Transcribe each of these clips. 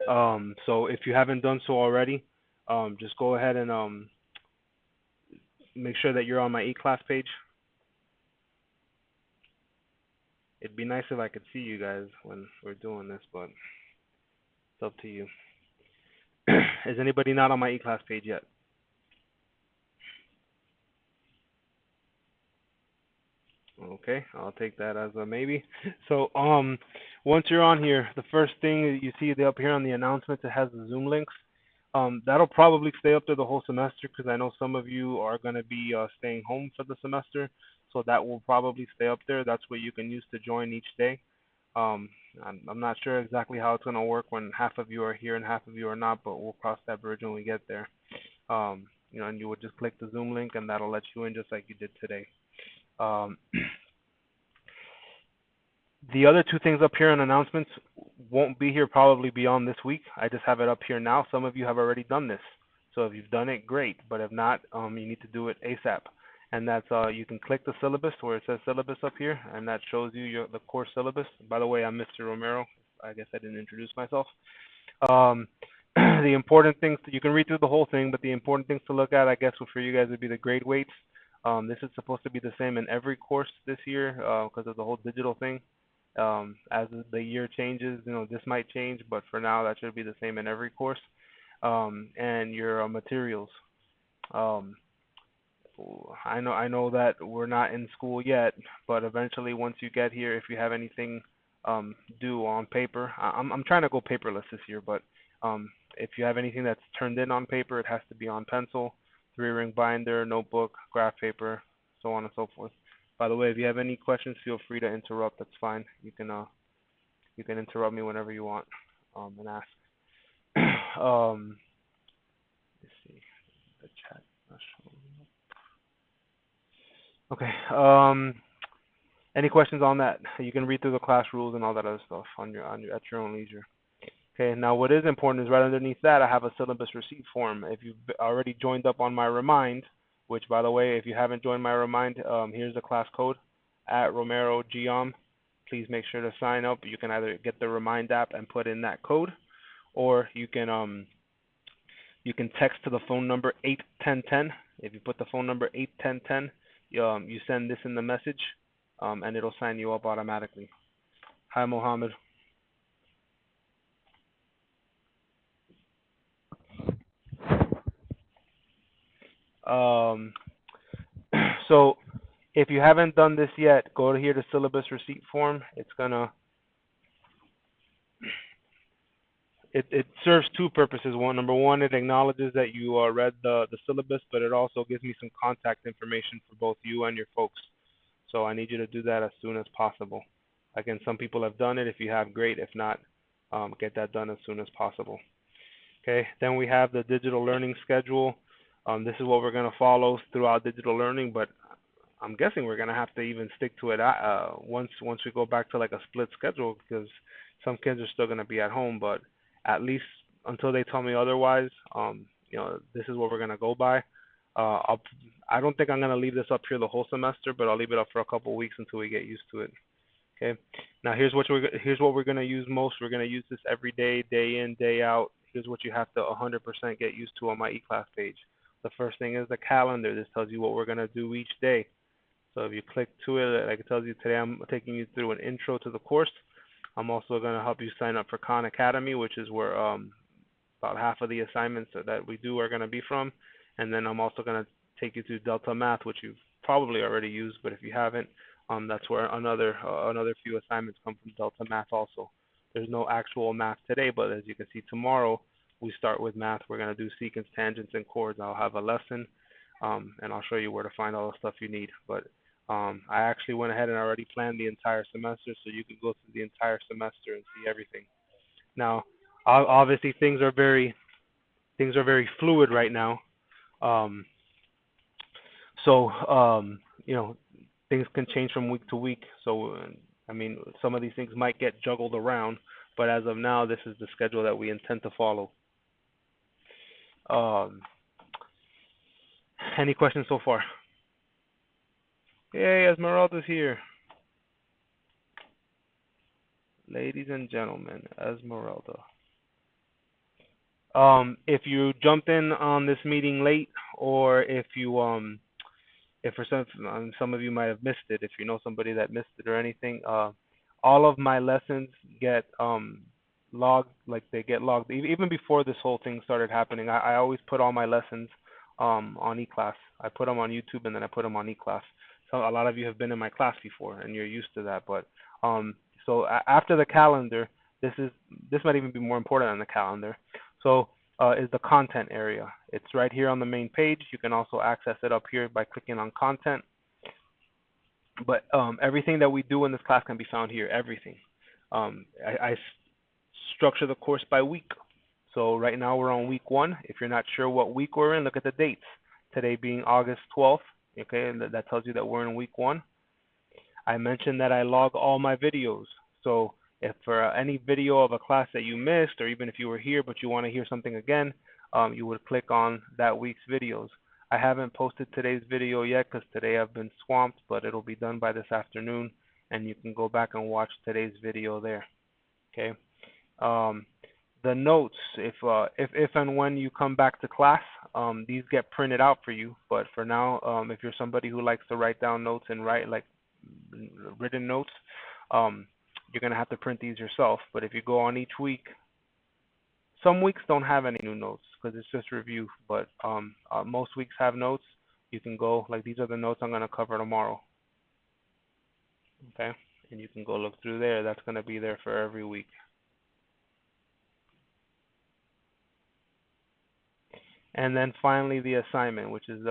So if you haven't done so already, just go ahead and make sure that you're on my e-class page. It'd be nice if I could see you guys when we're doing this, but it's up to you. Is anybody not on my e-class page yet? Okay, I'll take that as a maybe. So, once you're on here, the first thing that you see up here on the announcements, it has the Zoom links. That'll probably stay up there the whole semester because I know some of you are going to be staying home for the semester, so that will probably stay up there. That's what you can use to join each day. Um, I'm not sure exactly how it's going to work when half of you are here and half of you are not, but we'll cross that bridge when we get there. And you would just click the Zoom link and that'll let you in just like you did today. Um, The other two things up here in announcements won't be here probably beyond this week. I just have it up here now. Some of you have already done this. So if you've done it, great. But if not, you need to do it ASAP. And that's you can click the syllabus where it says syllabus up here, and that shows you the course syllabus. By the way, I'm Mr. Romero. I guess I didn't introduce myself. Um, the important things you can read through the whole thing, but the important things to look at, I guess, for you guys would be the grade weights. This is supposed to be the same in every course this year because of the whole digital thing. As the year changes, this might change, but for now, that should be the same in every course. And your materials. Um, I know that we're not in school yet, but eventually, once you get here, if you have anything due on paper, I'm trying to go paperless this year, but if you have anything that's turned in on paper, it has to be on pencil, three-ring binder, notebook, graph paper, so on and so forth. By the way, if you have any questions, feel free to interrupt. That's fine. You can interrupt me whenever you want and ask. um, let's see the chat. Not showing up. Okay. Any questions on that? You can read through the class rules and all that other stuff on your at your own leisure. Okay. Now, what is important is right underneath that, I have a syllabus receipt form. If you've already joined up on my Remind, which by the way, if you haven't joined my Remind, here's the class code at Romero Geom. Please make sure to sign up. You can either get the Remind app and put in that code, or you can text to the phone number 81010. If you put the phone number 81010, you send this in the message, and it'll sign you up automatically. Hi, Mohammed. Um, so if you haven't done this yet, go to here to syllabus receipt form. It serves two purposes. Number one, it acknowledges that you read the syllabus, but it also gives me some contact information for both you and your folks. So I need you to do that as soon as possible. Again, some people have done it. If you have, great. If not, get that done as soon as possible. Okay. Then we have the digital learning schedule. This is what we're going to follow throughout digital learning, but I'm guessing we're going to have to even stick to it once we go back to like a split schedule because some kids are still going to be at home, but at least until they tell me otherwise, this is what we're going to go by. Uh, I'll, I don't think I'm going to leave this up here the whole semester, but I'll leave it up for a couple of weeks until we get used to it. Okay. Now here's what we're gonna use most. We're gonna use this every day, day in, day out. Here's what you have to 100% get used to on my e-class page. The first thing is the calendar. This tells you what we're gonna do each day. So if you click to it, like it tells you today, I'm taking you through an intro to the course. I'm also gonna help you sign up for Khan Academy, which is where about half of the assignments that we do are gonna be from. And then I'm also gonna take you through Delta Math, which you've probably already used, but if you haven't, that's where another few assignments come from Delta Math also. There's no actual math today, but as you can see tomorrow, we start with math. We're going to do secants, tangents, and chords. I'll have a lesson, and I'll show you where to find all the stuff you need. But I actually went ahead and already planned the entire semester, so you can go through the entire semester and see everything. Now, obviously, things are very fluid right now. Um, so, things can change from week to week. So, I mean, some of these things might get juggled around, but as of now, this is the schedule that we intend to follow. Um, any questions so far? Yay, Esmeralda's here. Ladies and gentlemen, Esmeralda. If you jumped in on this meeting late, or if for some of you might have missed it, if you know somebody that missed it or anything, all of my lessons get logged, like they get logged. Even before this whole thing started happening, I always put all my lessons on eClass. I put them on YouTube and then I put them on eClass. So a lot of you have been in my class before and you're used to that. But so after the calendar, this might even be more important than the calendar. So is the content area. It's right here on the main page. You can also access it up here by clicking on content. But everything that we do in this class can be found here, everything. I structure the course by week. So right now we're on week 1. If you're not sure what week we're in, look at the dates. Today being August 12th, okay, and that tells you that we're in week 1. I mentioned that I log all my videos. So if for any video of a class that you missed, or even if you were here but you want to hear something again, you would click on that week's videos. I haven't posted today's video yet because today I've been swamped, but it'll be done by this afternoon, and you can go back and watch today's video there. Okay. The notes, if and when you come back to class, these get printed out for you. But for now, if you're somebody who likes to write down notes and write like written notes, you're gonna have to print these yourself. But if you go on each week, some weeks don't have any new notes because it's just review. But most weeks have notes. You can go, like, these are the notes I'm gonna cover tomorrow. Okay, and you can go look through there. That's gonna be there for every week. And then finally the assignment, which is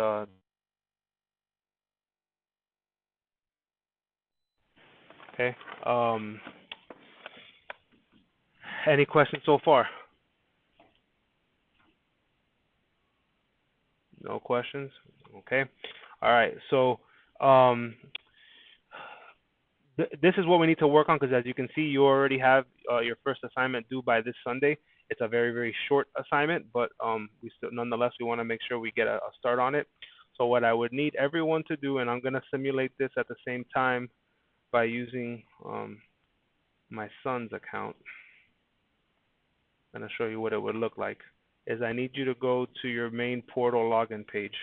okay. Any questions so far? No questions? Okay. All right. So this is what we need to work on, because as you can see, you already have your first assignment due by this Sunday. It's a very, very short assignment, but nonetheless, we want to make sure we get a start on it. So what I would need everyone to do, and I'm going to simulate this at the same time by using my son's account. I'm going to show you what it would look like, is I need you to go to your main portal login page.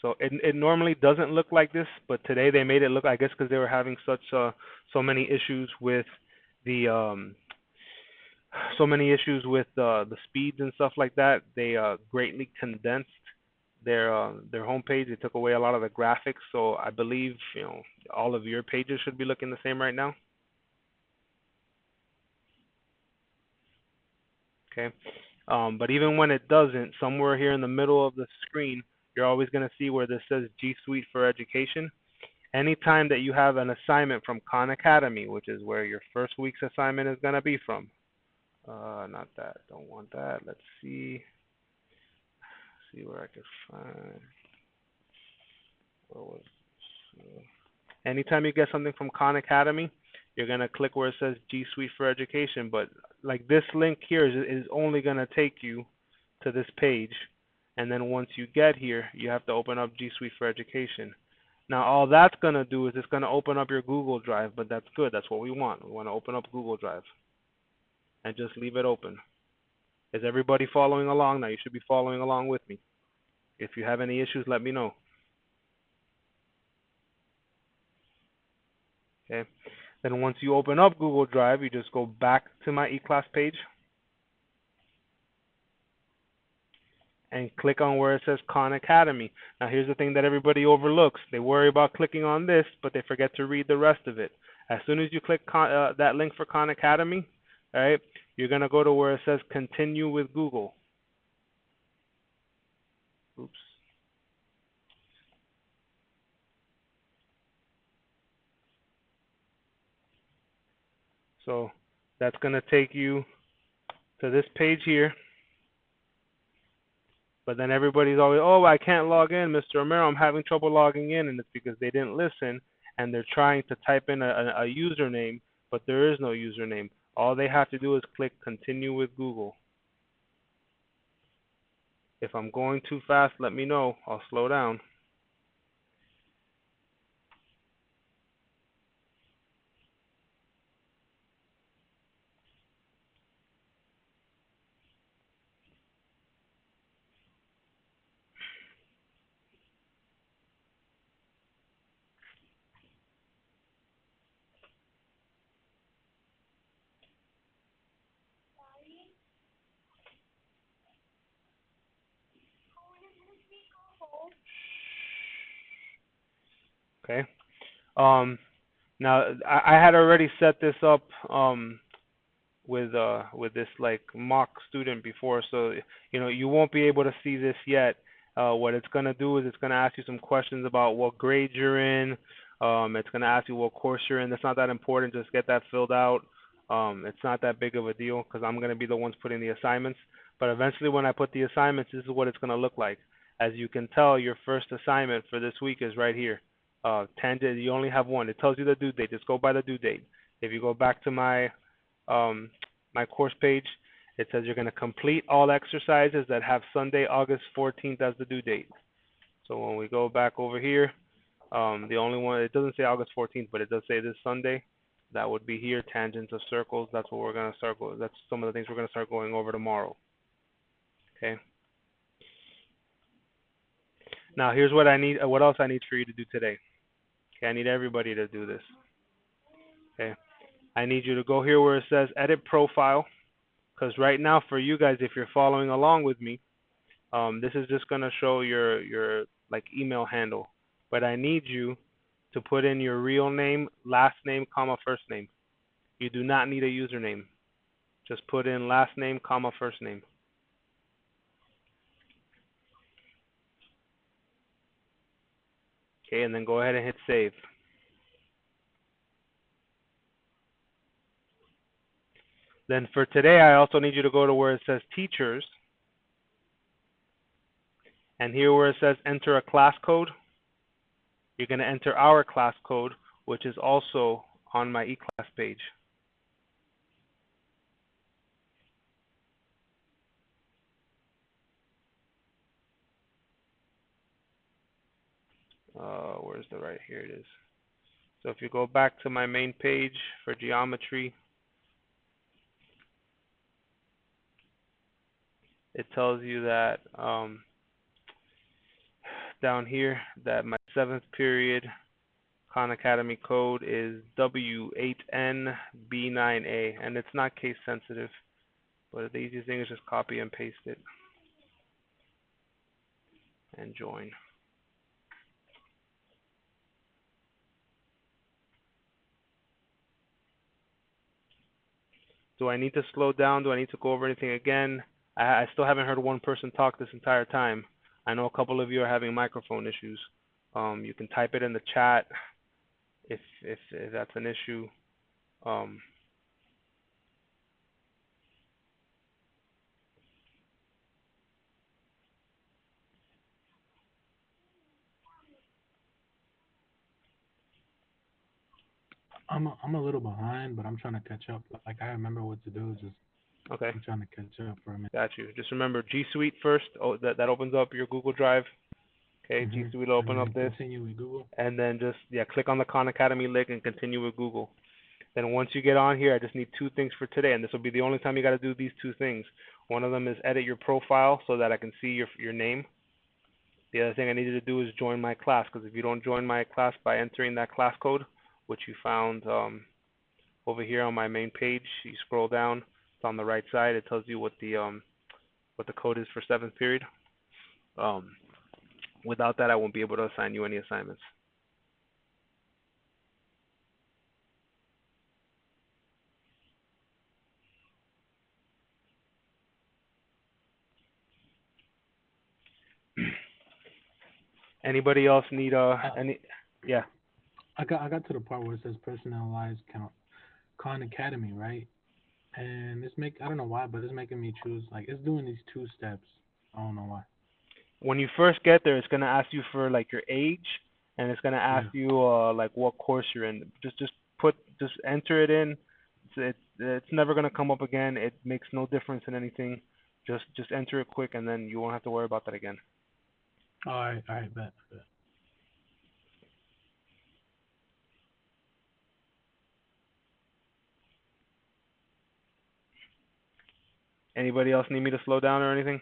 So it normally doesn't look like this, but today they made it look, I guess, because they were having such so many issues with the the speeds and stuff like that. They greatly condensed their homepage. They took away a lot of the graphics. So I believe, you know, all of your pages should be looking the same right now. Okay. But even when it doesn't, somewhere here in the middle of the screen, you're always going to see where this says G Suite for Education. Anytime that you have an assignment from Khan Academy, which is where your first week's assignment is going to be from. Not that. Don't want that. Let's see. See where I can find. Where was anytime you get something from Khan Academy, you're going to click where it says G Suite for Education. But like this link here is only going to take you to this page. And then once you get here, you have to open up G Suite for Education. Now all that's going to do is it's going to open up your Google Drive, but that's good. That's what we want. We want to open up Google Drive and just leave it open. Is everybody following along now? You should be following along with me. If you have any issues, let me know. Okay. Then once you open up Google Drive, you just go back to my eClass page and click on where it says Khan Academy. Now here's the thing that everybody overlooks. They worry about clicking on this, but they forget to read the rest of it. As soon as you click that link for Khan Academy, all right, you're going to go to where it says Continue with Google. Oops. So that's going to take you to this page here. But then everybody's always, oh, I can't log in, Mr. Romero, I'm having trouble logging in. And it's because they didn't listen and they're trying to type in a username, but there is no username. All they have to do is click continue with Google. If I'm going too fast, let me know. I'll slow down. Okay. Now I had already set this up with this like mock student before, so you won't be able to see this yet. What it's gonna do is it's gonna ask you some questions about what grade you're in. It's gonna ask you what course you're in. That's not that important. Just get that filled out. It's not that big of a deal because I'm gonna be the ones putting the assignments. But eventually, when I put the assignments, this is what it's gonna look like. As you can tell, your first assignment for this week is right here. Tangent. You only have one. It tells you the due date. Just go by the due date. If you go back to my course page, it says you're going to complete all exercises that have Sunday, August 14th as the due date. So when we go back over here, the only one, it doesn't say August 14th, but it does say this Sunday. That would be here, tangents of circles. That's what we're going to start going. That's some of the things we're going to start going over tomorrow. Okay. Now here's what I need. What else I need for you to do today? Okay, I need everybody to do this. Okay. I need you to go here where it says edit profile, because right now for you guys, if you're following along with me, this is just gonna show your like email handle, but I need you to put in your real name, last name, comma, first name. You do not need a username. Just put in last name, comma, first name. Okay, and then go ahead and hit save. Then for today, I also need you to go to where it says teachers, and here where it says enter a class code, you're going to enter our class code, which is also on my eClass page. Where's the right? Here it is. So if you go back to my main page for geometry, it tells you that down here that my 7th period Khan Academy code is W8NB9A, and it's not case sensitive, but the easiest thing is just copy and paste it and join. Do I need to slow down? Do I need to go over anything again? I still haven't heard one person talk this entire time. I know a couple of you are having microphone issues. You can type it in the chat if that's an issue. I'm a little behind, but I'm trying to catch up. Like I remember what to do. Just Okay. I'm trying to catch up for a minute. Got you. Just remember G Suite first. Oh, that opens up your Google Drive. Okay, G Suite will open up this. Continue with Google. And then just click on the Khan Academy link and continue with Google. Then once you get on here, I just need two things for today, and this will be the only time you got to do these two things. One of them is edit your profile so that I can see your name. The other thing I need you to do is join my class, because if you don't join my class by entering that class code, which you found over here on my main page, you scroll down, it's on the right side. It tells you what the code is for 7th period. Without that, I won't be able to assign you any assignments. Anybody else need any? Yeah. I got to the part where it says personalized Khan Academy, right? And I don't know why, but it's making me choose. Like it's doing these 2 steps. I don't know why. When you first get there, it's gonna ask you for like your age, and it's gonna ask you like what course you're in. Just enter it in. it's never gonna come up again. It makes no difference in anything. Just enter it quick, and then you won't have to worry about that again. All right, bet. Anybody else need me to slow down or anything?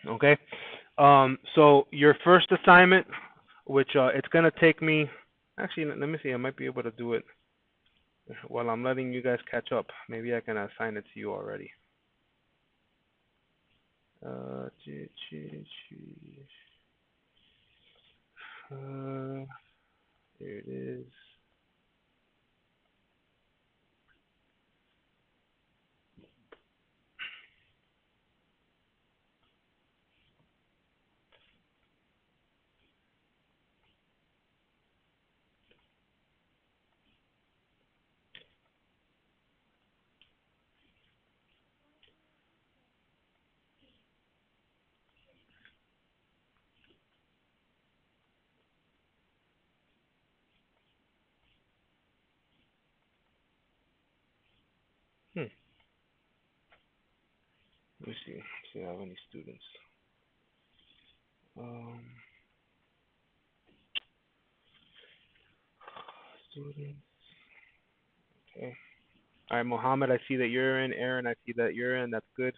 Okay. So your first assignment, which it's gonna take me. Actually, let me see. I might be able to do it while I'm letting you guys catch up. Maybe I can assign it to you already. Uh, here it is. Hmm. Let me see. See if I have any students. Um, students. Okay. All right, Mohammed, I see that you're in. Aaron, I see that you're in. That's good.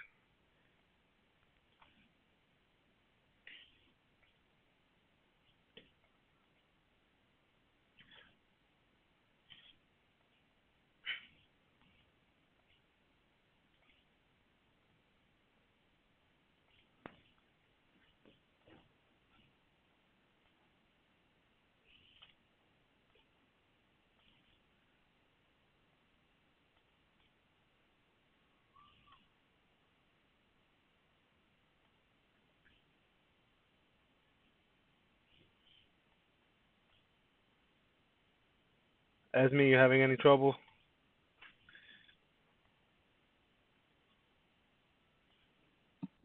Esme, you having any trouble?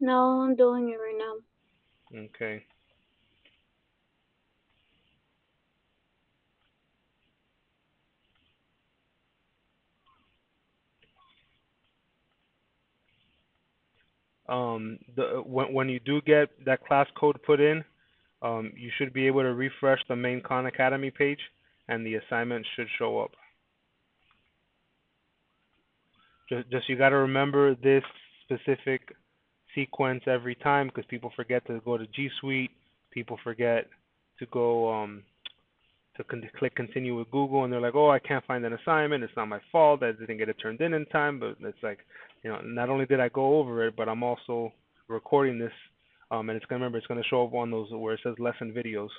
No, I'm doing it right now. Okay. The when you do get that class code put in, you should be able to refresh the main Khan Academy page, and the assignment should show up. Just you got to remember this specific sequence every time because people forget to go to G Suite. People forget to go to click continue with Google, and they're like, oh, I can't find an assignment. It's not my fault. I didn't get it turned in time. But it's like, not only did I go over it, but I'm also recording this, and it's gonna remember it's gonna show up on those where it says lesson videos.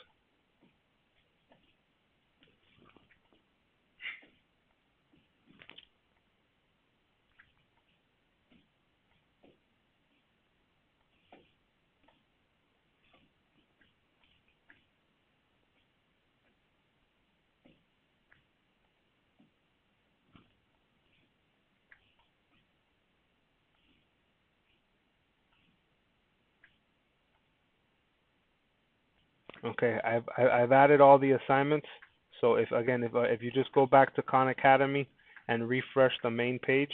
Okay, I've added all the assignments. So if you just go back to Khan Academy and refresh the main page,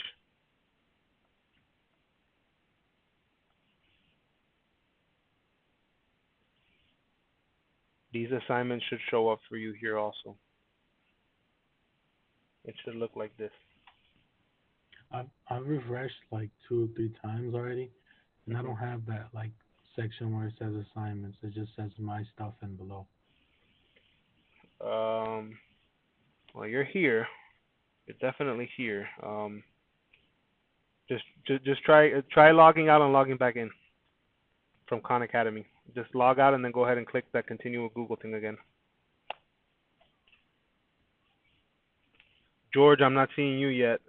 these assignments should show up for you here also. It should look like this. I've refreshed like 2 or 3 times already, and I Hmm. don't have that like section where it says assignments. It just says my stuff and below. Well, you're here. You're definitely here. Just try logging out and logging back in from Khan Academy. Just log out and then go ahead and click that continue with Google thing again. George, I'm not seeing you yet.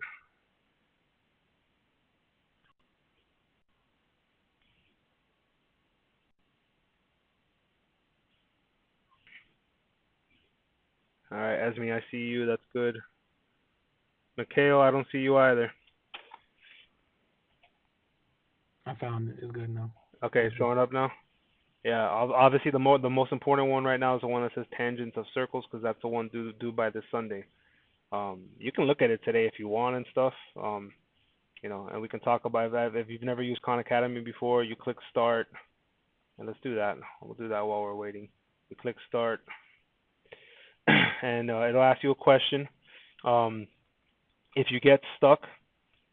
All right, Esme, I see you. That's good. Mikhail, I don't see you either. I found it. It's good now. Okay, Thank it's you. showing up now. Yeah, obviously the most important one right now is the one that says tangents of circles because that's the one due by this Sunday. You can look at it today if you want and stuff. And we can talk about that. If you've never used Khan Academy before, you click start, and let's do that. We'll do that while we're waiting. You click start, and it'll ask you a question. Um, if you get stuck,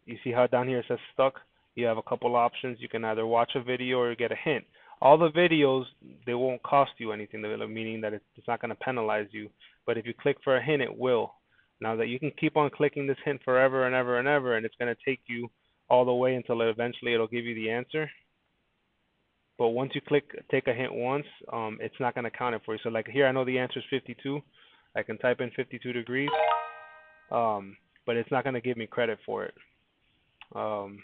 you see how down here it says stuck? You have a couple options. You can either watch a video or get a hint. All the videos, they won't cost you anything, meaning that it's not going to penalize you. But if you click for a hint, it will. Now that you can keep on clicking this hint forever and ever and ever, and it's going to take you all the way until eventually it'll give you the answer. But once you take a hint once, it's not going to count it for you. So like here, I know the answer is 52. I can type in 52 degrees, but it's not going to give me credit for it. Let's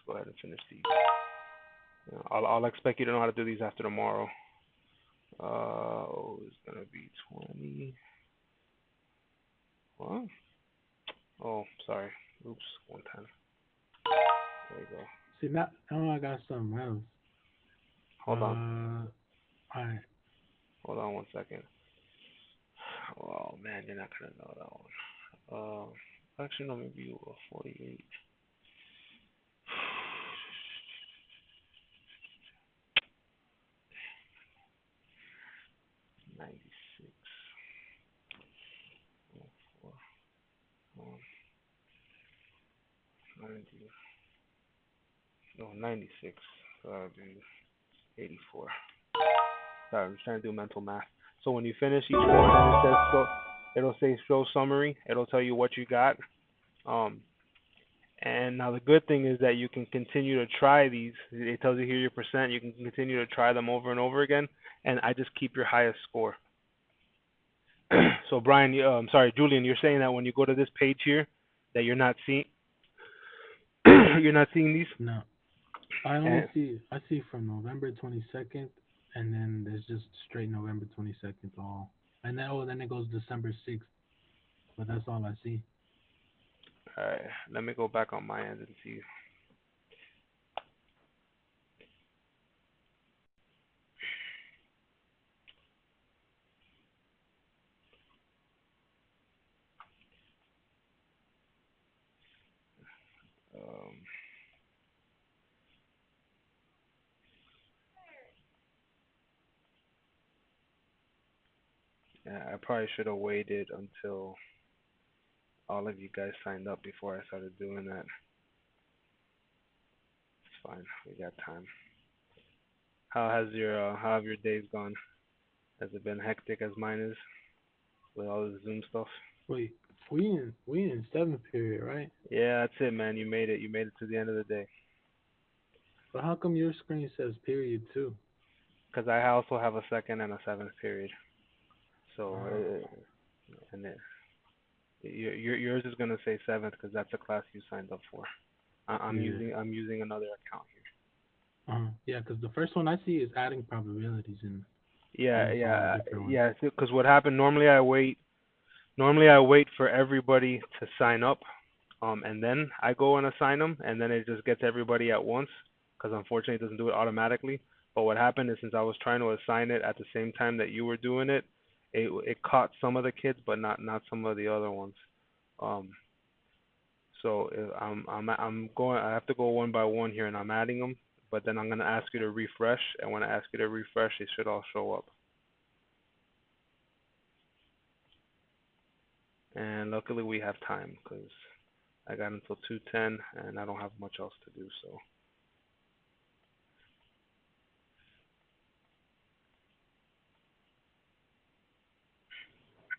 go ahead and finish these. I'll expect you to know how to do these after tomorrow. It's gonna be 20. What? Oh, sorry. Oops, 110. There you go. See, now I got something else. Hold on. Alright. Hold on 1 second. Oh man, you're not gonna know that one. Actually, no, maybe you will. 48. 96. 4. 90. No, 96. So that would be 84. Sorry, I'm just trying to do mental math. So when you finish each one, and it says it'll say show summary. It'll tell you what you got. And now the good thing is that you can continue to try these. It tells you here your percent. You can continue to try them over and over again, and I just keep your highest score. So Brian, Julian, you're saying that when you go to this page here, that you're not seeing, you're not seeing these? No, I see from November 22nd, and then there's just straight November 22nd all, and then it goes December 6th, but that's all I see. All right, let me go back on my end and see. Yeah, I probably should have waited until all of you guys signed up before I started doing that. It's fine, we got time. How have your days gone? Has it been hectic as mine is with all the Zoom stuff? Wait, we in 7th period, right? Yeah, that's it, man. You made it. You made it to the end of the day. But how come your screen says period too? Because I also have a 2nd and a 7th period. So, and yours is gonna say 7th because that's the class you signed up for. I'm using another account here. Yeah, because the first one I see is adding probabilities in. Yeah. Because what happened? Normally I wait for everybody to sign up, and then I go and assign them, and then it just gets everybody at once. Because unfortunately it doesn't do it automatically. But what happened is since I was trying to assign it at the same time that you were doing it, it caught some of the kids, but not some of the other ones. So I have to go one by one here, and I'm adding them. But then I'm gonna ask you to refresh, and when I ask you to refresh, they should all show up. And luckily we have time because I got until 2:10, and I don't have much else to do. So.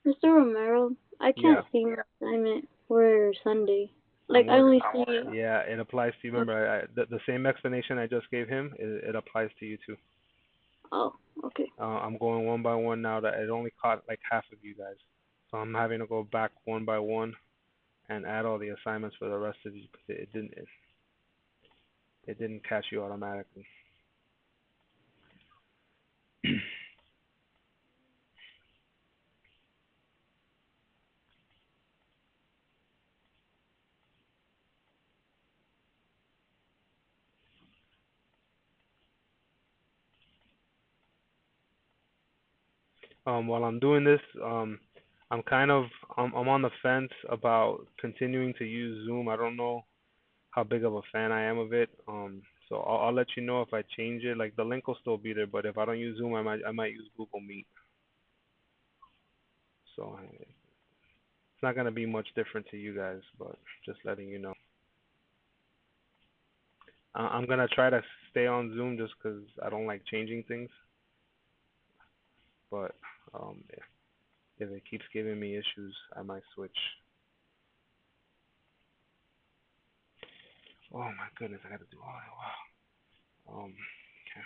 Mr. Romero, I can't see my assignment for Sunday. Like, I only see. Yeah, it applies to you. Remember, the same explanation I just gave him, it applies to you too. Oh, okay. I'm going one by one now. That it only caught like half of you guys, so I'm having to go back one by one and add all the assignments for the rest of you because it didn't catch you automatically. While I'm doing this, I'm kind of I'm on the fence about continuing to use Zoom. I don't know how big of a fan I am of it. So I'll let you know if I change it. Like the link will still be there, but if I don't use Zoom, I might use Google Meet. So it's not gonna be much different to you guys, but just letting you know. I'm gonna try to stay on Zoom just 'cause I don't like changing things. But if it keeps giving me issues, I might switch. Oh my goodness, I gotta do all that. Wow. Okay.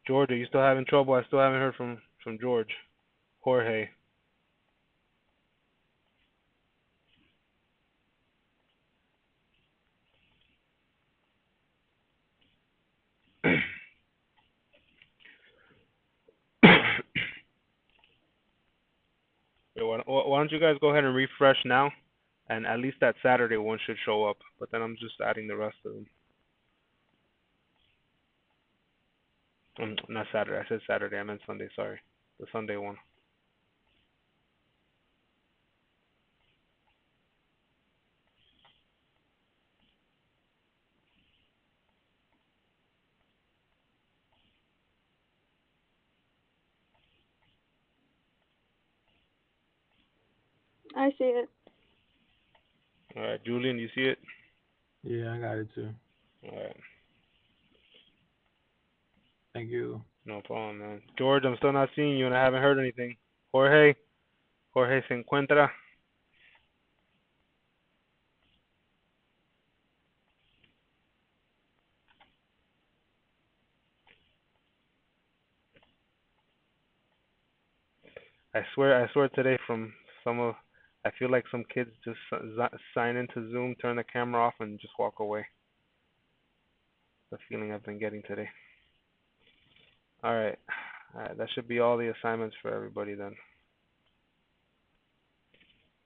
George, are you still having trouble? I still haven't heard from George. Jorge. Why don't you guys go ahead and refresh now, and at least that Saturday one should show up. But then I'm just adding the rest of them. Not Saturday. I said Saturday. I meant Sunday. Sorry, the Sunday one. I see it. All right, Julian, you see it? Yeah, I got it too. All right. Thank you. No problem, man. George, I'm still not seeing you, and I haven't heard anything. Jorge se encuentra. I swear today from some of, I feel like some kids just sign into Zoom, turn the camera off, and just walk away. The feeling I've been getting today. All right. All right, that should be all the assignments for everybody then.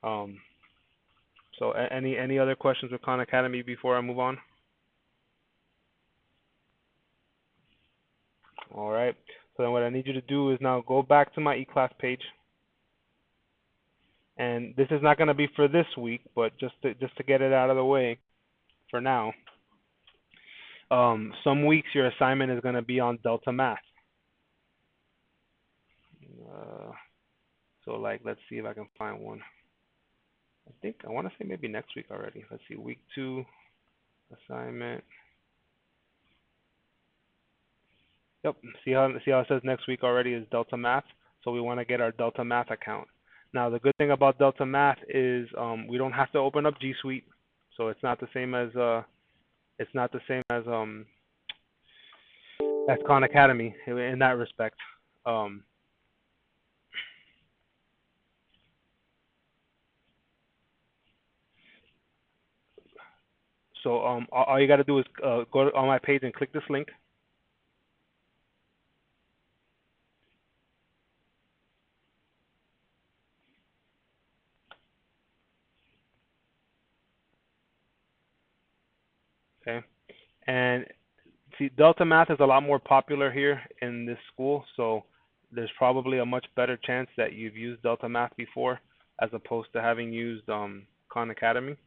So any other questions with Khan Academy before I move on? All right. So then what I need you to do is now go back to my eClass page. And this is not going to be for this week, but just to get it out of the way for now. Some weeks your assignment is going to be on Delta Math. So like, let's see if I can find one. I want to say maybe next week already. Let's see, week 2 assignment. Yep. See how it says next week already is Delta Math. So we want to get our Delta Math account. Now the good thing about Delta Math is we don't have to open up G Suite, so it's not the same as Khan Academy in that respect. So all you got to do is go on my page and click this link. Okay, and see, Delta Math is a lot more popular here in this school, so there's probably a much better chance that you've used Delta Math before as opposed to having used Khan Academy.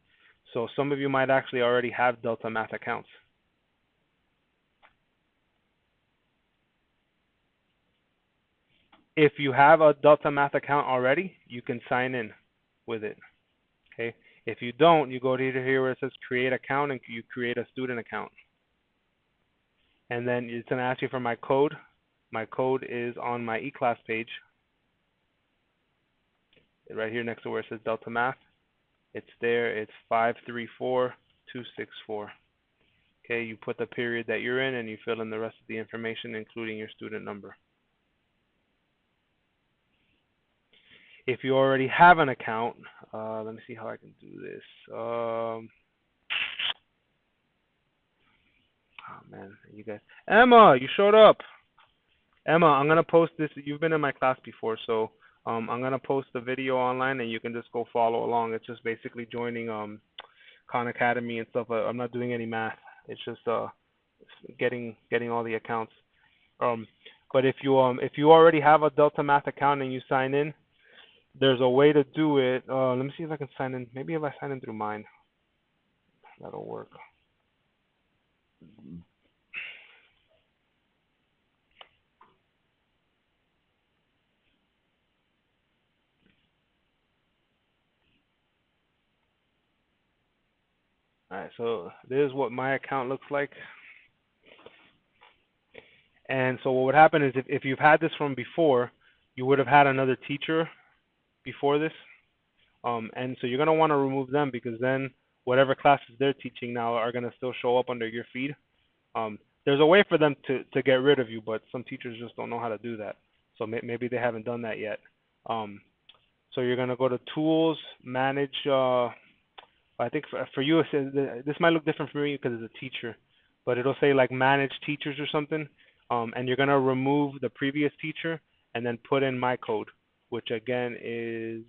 So some of you might actually already have Delta Math accounts. If you have a Delta Math account already, you can sign in with it. Okay. If you don't, you go to here where it says create account and you create a student account. And then it's going to ask you for my code. My code is on my eClass page. Right here next to where it says Delta Math. It's there. It's 534264. Okay, you put the period that you're in and you fill in the rest of the information, including your student number. If you already have an account, let me see how I can do this. Oh man, you guys. Emma, you showed up. Emma, I'm gonna post this. You've been in my class before, so I'm gonna post the video online, and you can just go follow along. It's just basically joining Khan Academy and stuff. I'm not doing any math. It's just getting all the accounts. But if you already have a Delta Math account and you sign in, there's a way to do it. Let me see if I can sign in. Maybe if I sign in through mine, that'll work. Alright, so this is what my account looks like. And so what would happen is if you've had this from before, you would have had another teacher before this. And so you're going to want to remove them, because then whatever classes they're teaching now are going to still show up under your feed. There's a way for them to get rid of you, but some teachers just don't know how to do that. So maybe they haven't done that yet. So you're going to go to Tools, Manage. I think for you, it says, this might look different for you because it's a teacher, but it'll say like Manage Teachers or something. And you're going to remove the previous teacher and then put in my code, which again is,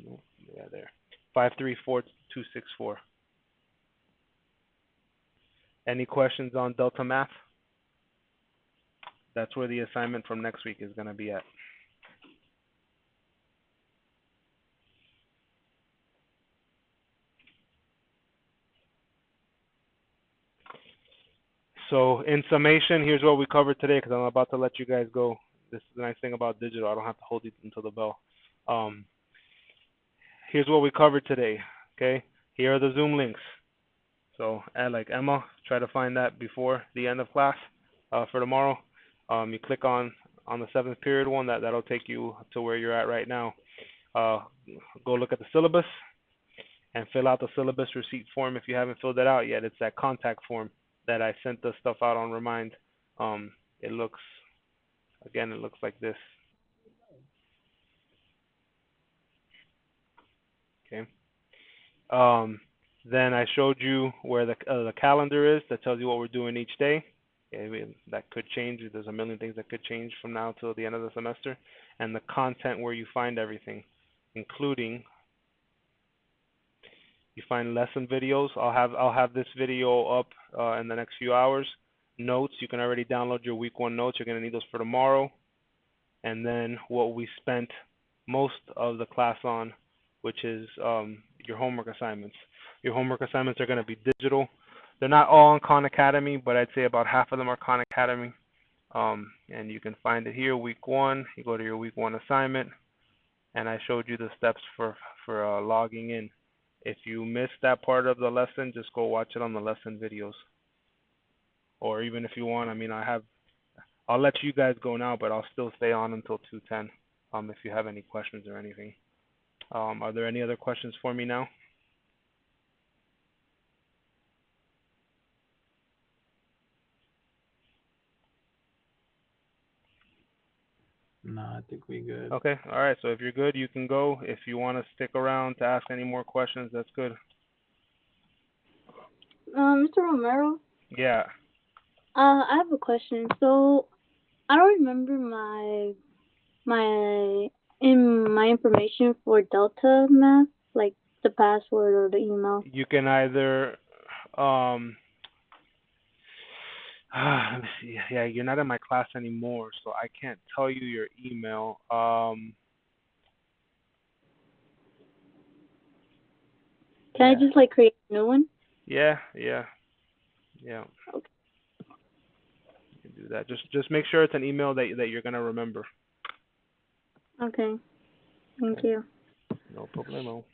yeah, there, 534264. Any questions on Delta Math? That's where the assignment from next week is going to be at. So in summation, here's what we covered today, because I'm about to let you guys go. This is the nice thing about digital. I don't have to hold you until the bell. Here's what we covered today, okay? Here are the Zoom links. So, like Emma, try to find that before the end of class for tomorrow. You click on the 7th period one. That'll take you to where you're at right now. Go look at the syllabus and fill out the syllabus receipt form if you haven't filled it out yet. It's that contact form that I sent the stuff out on Remind. It looks like this. Okay. Then I showed you where the calendar is that tells you what we're doing each day. Okay, that could change. There's a million things that could change from now till the end of the semester. And the content where you find everything, including you find lesson videos. I'll have this video up in the next few hours. Notes, you can already download your week 1 notes. You're going to need those for tomorrow. And then what we spent most of the class on, which is your homework assignments. Your homework assignments are going to be digital. They're not all on Khan Academy, but I'd say about half of them are Khan Academy. And you can find it here, week 1. You go to your week 1 assignment, and I showed you the steps for logging in. If you missed that part of the lesson, just go watch it on the lesson videos. Or even if you want, I mean, I'll let you guys go now, but I'll still stay on until 2:10. If you have any questions or anything. Are there any other questions for me now? No, I think we're good. Okay, all right. So if you're good, you can go. If you want to stick around to ask any more questions, that's good. Mr. Romero? Yeah. I have a question. So, I don't remember my information for Delta Math, like the password or the email. You can either let me see. Yeah, you're not in my class anymore, so I can't tell you your email. Can I just like create a new one? Yeah. Okay. You can do that. Just make sure it's an email that you're gonna remember. Okay. Thank you. No problemo.